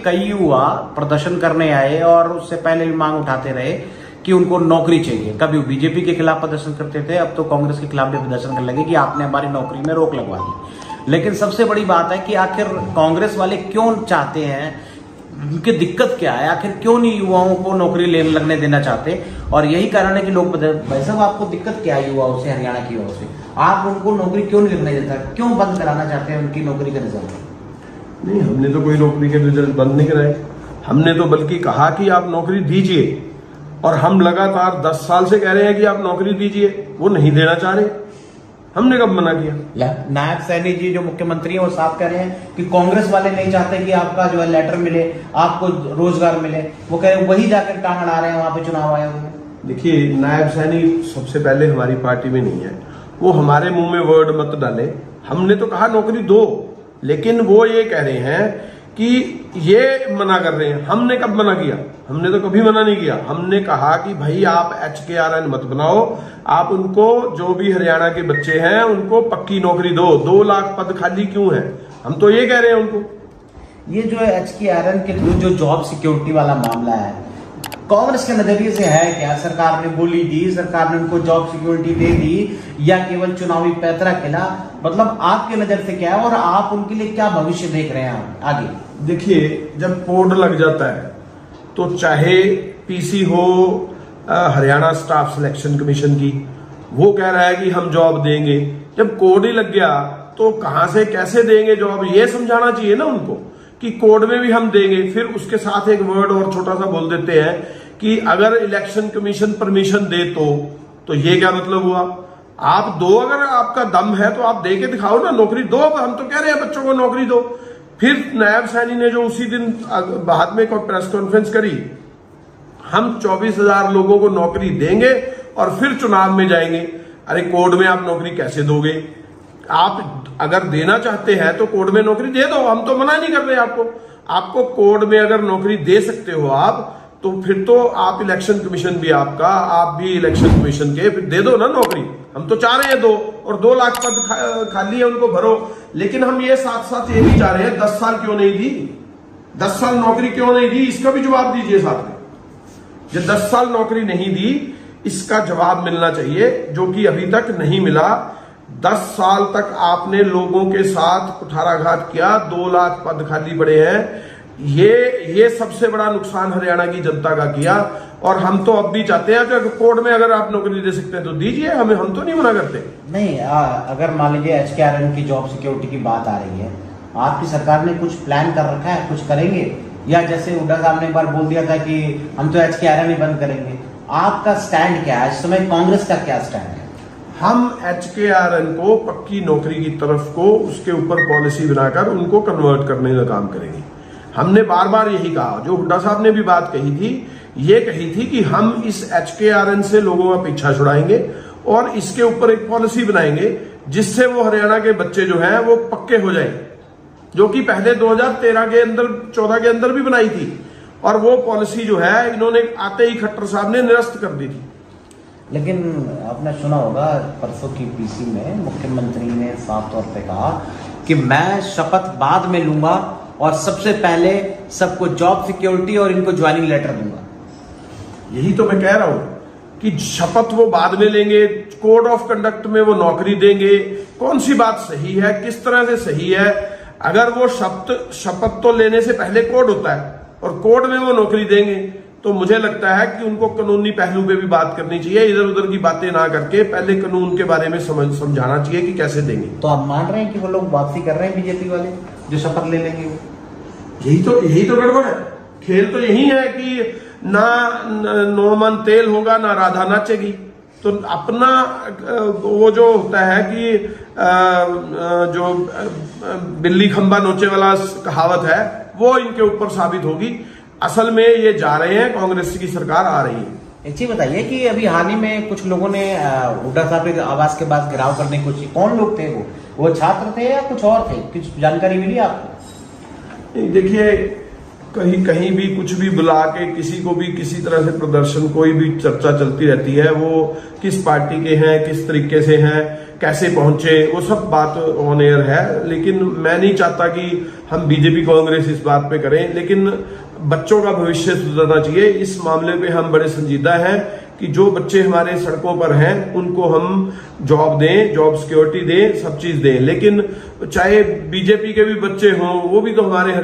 कई युवा प्रदर्शन करने आए और उससे पहले भी मांग उठाते रहे कि उनको नौकरी चाहिए। कभी वो बीजेपी के खिलाफ प्रदर्शन करते थे, अब तो कांग्रेस के खिलाफ भी प्रदर्शन करने लगे कि आपने हमारी नौकरी में रोक लगवा दी। लेकिन सबसे बड़ी बात है कि आखिर कांग्रेस वाले क्यों चाहते हैं, उनकी दिक्कत क्या है, आखिर क्यों नहीं युवाओं को नौकरी लगने देना चाहते? और यही कारण है कि लोग भाई साहब आपको दिक्कत क्या है युवाओं से, हरियाणा की युवाओं से, आप उनको नौकरी क्यों नहीं लगने देता, क्यों बंद कराना चाहते हैं उनकी नौकरी का रिजल्ट? नहीं, हमने तो कोई नौकरी के रिजल्ट बंद नहीं कराए। हमने तो बल्कि कहा कि आप नौकरी दीजिए, और हम लगातार 10 साल से कह रहे हैं कि आप नौकरी दीजिए, वो नहीं देना चाह रहे। हमने कब मना किया? नायब सैनी जी जो मुख्यमंत्री हैं वो साफ कह रहे हैं कि कांग्रेस वाले नहीं चाहते कि आपका जो है लेटर मिले, आपको रोजगार मिले। वो कह रहे हैं वही जाकर टांग अड़ा रहे हैं वहां पे चुनाव आयोग में। देखिए, नायब सैनी सबसे पहले हमारी पार्टी में नहीं है, वो हमारे मुंह में वर्ड मत डाले। हमने तो कहा नौकरी दो, लेकिन वो ये कह रहे हैं कि ये मना कर रहे हैं। हमने कब मना किया? हमने तो कभी मना नहीं किया। हमने कहा कि भाई आप HKRN मत बनाओ, आप उनको जो भी हरियाणा के बच्चे हैं उनको पक्की नौकरी दो। 2 लाख पद खाली क्यों है? हम तो ये कह रहे हैं उनको। ये जो है HKRN के थ्रू जो जॉब सिक्योरिटी वाला मामला है, कांग्रेस के नजरिए से है क्या? सरकार ने बोली दी, सरकार ने उनको जॉब सिक्योरिटी दे दी, या केवल चुनावी पैतरा खेला? मतलब आपके नजर से क्या है और आप उनके लिए क्या भविष्य देख रहे हैं आगे? देखिए, जब कोड लग जाता है तो चाहे PC हो हरियाणा स्टाफ सिलेक्शन कमीशन की, वो कह रहा है कि हम जॉब देंगे। जब कोड ही लग गया तो कहां से कैसे देंगे जॉब, ये समझाना चाहिए ना उनको कि कोड में भी हम देंगे। फिर उसके साथ एक वर्ड और छोटा सा बोल देते हैं कि अगर इलेक्शन कमीशन परमिशन दे तो ये क्या मतलब हुआ? आप दो, अगर आपका दम है तो आप दे के दिखाओ ना, नौकरी दो। हम तो कह रहे हैं बच्चों को नौकरी दो। फिर नायब सैनी ने जो उसी दिन बाद में प्रेस कॉन्फ्रेंस करी, हम 24,000 लोगों को नौकरी देंगे और फिर चुनाव में जाएंगे। अरे कोड में आप नौकरी कैसे दोगे? आप अगर देना चाहते हैं तो कोड में नौकरी दे दो, हम तो मना नहीं कर रहे आपको कोड में अगर नौकरी दे सकते हो आप, तो फिर तो आप इलेक्शन कमीशन भी आपका, आप भी इलेक्शन कमीशन के, फिर दे दो ना नौकरी। हम तो चाह रहे हैं दो, और 2 लाख पद खाली है उनको भरो। लेकिन हम ये साथ साथ ये भी चाह रहे हैं 10 साल क्यों नहीं दी, 10 साल नौकरी क्यों नहीं दी, इसका भी जवाब दीजिए साथ में। जो 10 साल नौकरी नहीं दी, इसका जवाब मिलना चाहिए, जो कि अभी तक नहीं मिला। 10 साल तक आपने लोगों के साथ कुठाराघात किया, 2 लाख पद खाली पड़े हैं। ये सबसे बड़ा नुकसान हरियाणा की जनता का किया। और हम तो अब भी चाहते हैं कि कोर्ट में अगर आप नौकरी दे सकते हैं तो दीजिए, हम तो नहीं मना करते। नहीं, अगर मान लीजिए HKRN की जॉब सिक्योरिटी की बात आ रही है, आपकी सरकार ने कुछ प्लान कर रखा है, कुछ करेंगे? या जैसे हुड्डा साहब ने एक बार बोल दिया था कि हम तो HKRN ही बंद करेंगे, आपका स्टैंड क्या है इस समय? कांग्रेस का क्या स्टैंड है? हम HKRN को पक्की नौकरी की तरफ को उसके ऊपर पॉलिसी बनाकर उनको कन्वर्ट करने का काम करेंगे। हमने बार बार यही कहा, जो हुड्डा साहब ने भी बात कही थी, ये कही थी कि हम इस HKRN से लोगों का पीछा छुड़ाएंगे और इसके ऊपर एक पॉलिसी बनाएंगे जिससे वो हरियाणा के बच्चे जो हैं वो पक्के हो जाएं, जो कि पहले 2013 के अंदर 14 के अंदर भी बनाई थी। और वो पॉलिसी जो है इन्होंने आते ही खट्टर साहब ने निरस्त कर दी थी। लेकिन आपने सुना होगा परसों की PC में मुख्यमंत्री ने साफ तौर पे कहा कि मैं शपथ बाद में लूंगा और सबसे पहले सबको जॉब सिक्योरिटी और इनको ज्वाइनिंग लेटर दूंगा। यही तो मैं कह रहा हूं कि शपथ वो बाद में लेंगे, कोड ऑफ कंडक्ट में वो नौकरी देंगे। कौन सी बात सही है, किस तरह से सही है? अगर वो शपथ तो लेने से पहले कोड होता है और कोड में वो नौकरी देंगे, तो मुझे लगता है कि उनको कानूनी पहलू पे भी बात करनी चाहिए। इधर उधर की बातें ना करके पहले कानून के बारे में समझाना चाहिए कि कैसे देंगे। तो आप मान रहे हैं कि वो लोग वापसी कर रहे हैं बीजेपी वाले जो शपथ ले लेंगे? वो यही तो गड़बड़ है। खेल तो यही है कि ना नोमन तेल होगा ना राधा नाचेगी। तो अपना वो जो होता है कि जो बिल्ली खंबा नोचे वाला कहावत है, वो इनके ऊपर साबित होगी। असल में ये जा रहे हैं, कांग्रेस की सरकार आ रही है। एक चीज बताइए कि अभी हाल ही में कुछ लोगों ने हुड्डा साहब के आवास के पास घेराव करने की कोशिश, कौन लोग थे वो छात्र थे या कुछ और थे? कुछ जानकारी मिली आपको? देखिए, कहीं भी कुछ भी बुला के किसी को भी किसी तरह से प्रदर्शन, कोई भी चर्चा चलती रहती है। वो किस पार्टी के हैं, किस तरीके से हैं, कैसे पहुंचे, वो सब बात ऑन एयर है। लेकिन मैं नहीं चाहता कि हम बीजेपी कांग्रेस इस बात पे करें, लेकिन बच्चों का भविष्य सुधरना चाहिए। इस मामले पे हम बड़े संजीदा हैं कि जो बच्चे हमारे सड़कों पर हैं उनको हम जॉब दें, जॉब सिक्योरिटी दें, सब चीज दें। लेकिन चाहे बीजेपी के भी बच्चे हों, वो भी तो हमारे